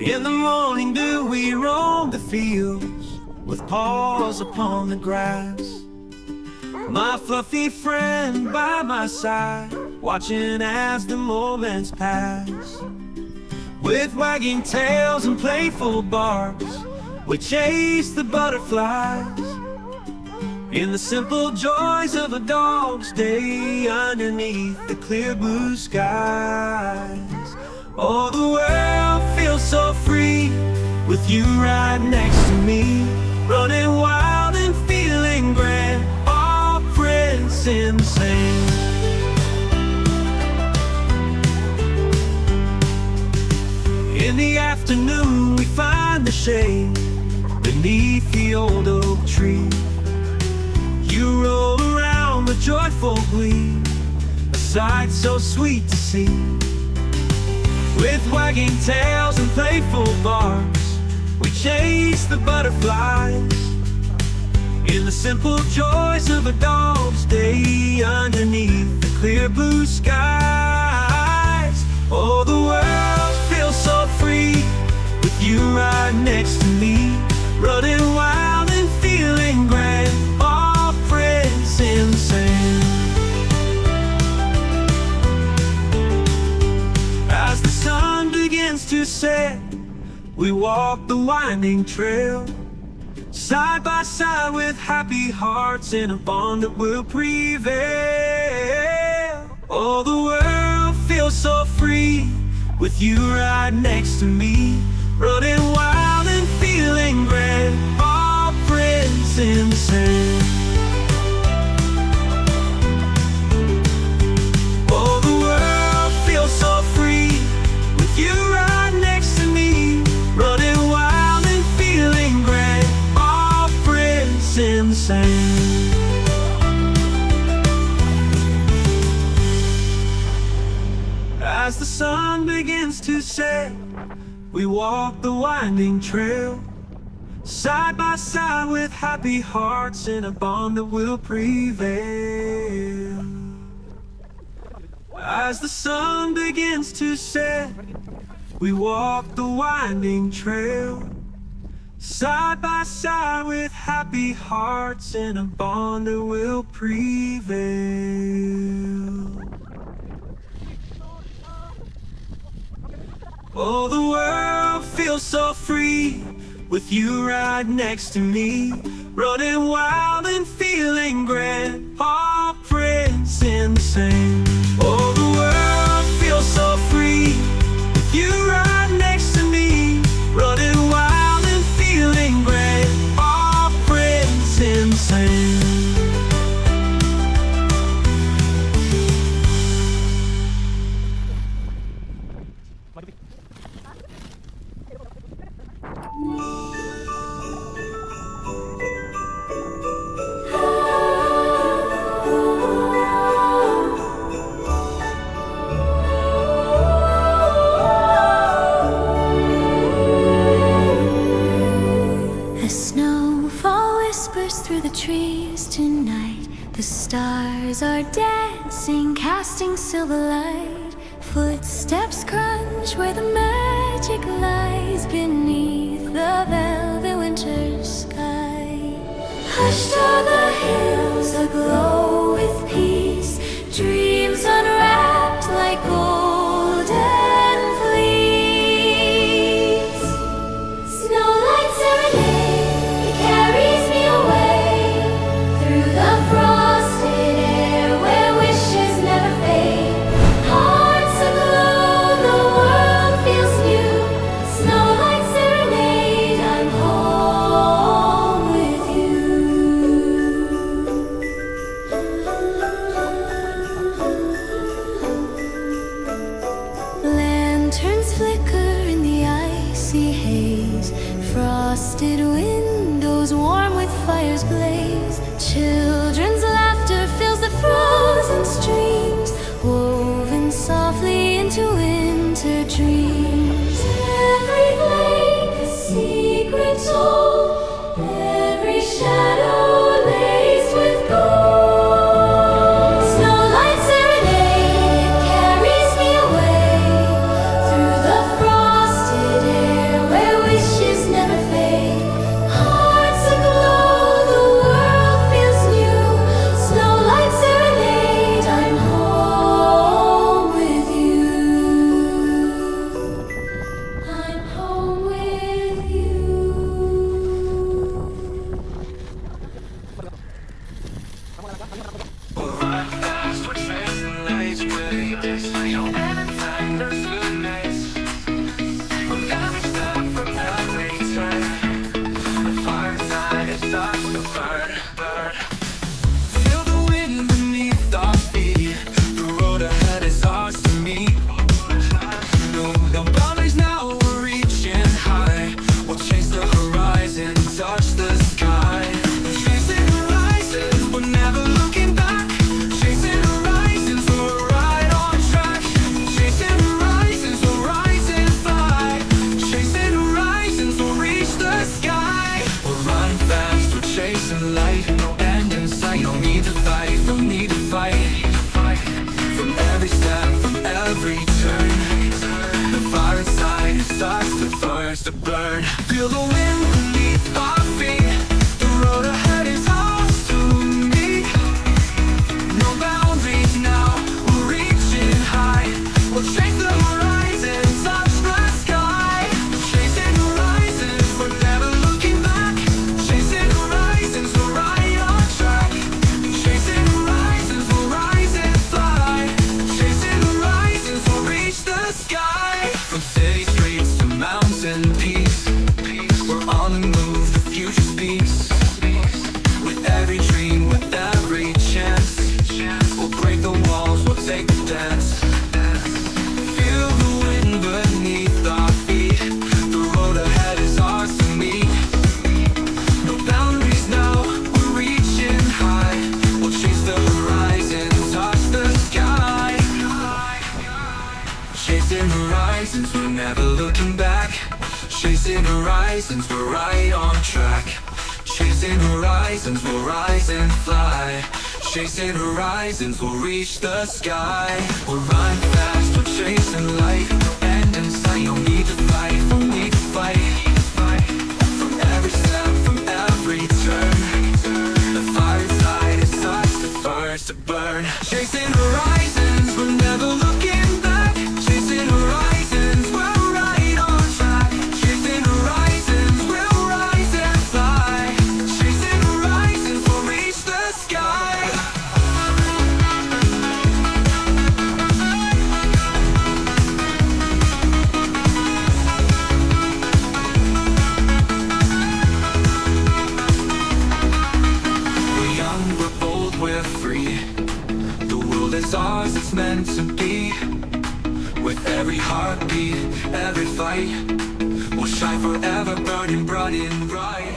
In the morning dew we roam the fields, with paws upon the grass. My fluffy friend by my side, watching as the moments pass. With wagging tails and playful barks, we chase the butterflies. In the simple joys of a dog's day, underneath the clear blue skies. Oh, the world feels so free, with you right next to me. Running wild and feeling grand, all friends in the sand. In the afternoon we find the shade beneath the old oak tree. You roll around with joyful glee, a sight so sweet to see. With wagging tails and playful barks, we chase the butterflies. In the simple joys of a dog's day, underneath the clear blue skies. Oh, the world feels so free, with you right next to me. Running wild and feeling grand, all friends in the sand. As the sun begins to set, we walk the winding trail, side by side with happy hearts in a bond that will prevail. Oh, the world feels so free, with you right next to me. Running wild and feeling grand, all friends in the sand. Oh, the world feels so free, with you right next to me. Running wild and feeling grand, all friends in the sand. As the sun begins to set, we walk the winding trail, side by side with happy hearts in a bond that will prevail. As the sun begins to set, we walk the winding trail, side by side with happy hearts in a bond that will prevail. Oh, the world feels so free, with you right next to me. Running wild and feeling grand, all friends in the same. Oh, the world feels so free, with you right next to me. Running wild and feeling grand, all friends in the same. The snowfall whispers through the trees tonight. The stars are dancing, casting silver light. Footsteps crunch where the magic lies beneath the velvet winter sky. Hushed are the hills aglow with peace, dreams unwrapped like golden fleece. Snowlight serenade, it carries me away through the frosted air where wishes never fade. Hearts aglow, the world feels new. Snowlight serenade, I'm home with you. Lanterns flicker in the icy haze. Frosted windows warm with fire's blaze. Children's laughter fills the frozen streams, woven softly into winter dreams. Every blade a secret told, every shadow laced with gold. Snowlight serenade, it carries me away through the frosted air this. And find the goodness from every step, from every turn. The fire inside it starts to burn. Feel the wind beneath our feet. The road ahead is ours to meet. No boundaries now, we're reaching high. We'll chase the horizon, touch the sky. Chasing horizons, we're never looking back. Chasing horizons, we're right on track. Chasing horizons, we'll rise and fly. Chasing horizons, we'll reach the sky. We're running fast, we're chasing light. No end in sight, no need to fight, no need to fight. From every step, from every turn, the fire inside starts to thirst to burn. Feel the wind beneath our feet. The road ahead is ours to meet. No boundaries now, we're reaching high. We'll chase the horizon, touch the sky. Chasing horizons, we're never looking back. Chasing horizons, we're right on track. Chasing horizons, we'll rise and fly. Chasing horizons, we'll reach the sky. From city streets to mountain peaks, we're on the move, the future speaks. With every dream, with every chance, we'll break the walls, we'll take the dance. Feel the wind beneath our feet. The road ahead is ours to meet. No boundaries now, we're reaching high. We'll chase the horizon, touch the sky. Chasing horizons, we're never looking back. Chasing horizons, we're right on track. Chasing horizons, we'll rise and fly. Chasing horizons, we'll reach the sky. We're running fast, we're chasing light. No end in sight, no need to fight, no need to fight. From every step, from every turn, the fire inside it starts to thirst to burn. Chasing horizons, we're never looking back. Chasing horizons, we're right on track. Chasing horizons, we'll rise and fly. Chasing horizons, we'll reach the sky. We're young, we're bold, we're free. The world is ours, it's meant to be. With every heartbeat, every fight, we'll shine forever, burning bright and bright.